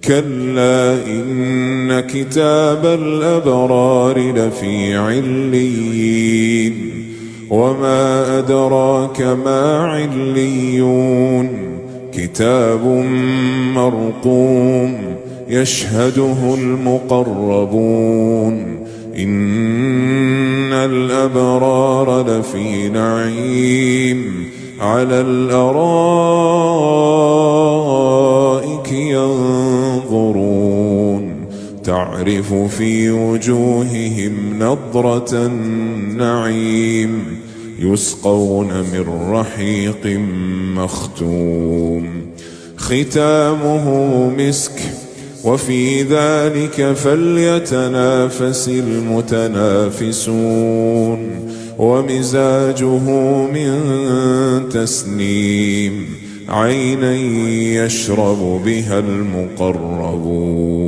كلا إن كتاب الأبرار لفي عليين وما أدراك ما عليون كتاب مرقوم يشهده المقربون إن الأبرار لفي نعيم على الأرائك ينظرون تعرف في وجوههم نضرة النعيم يسقون من رحيق مختوم ختامه مسك وفي ذلك فليتنافس المتنافسون ومزاجه من تسنيم عينا يشرب بها المقربون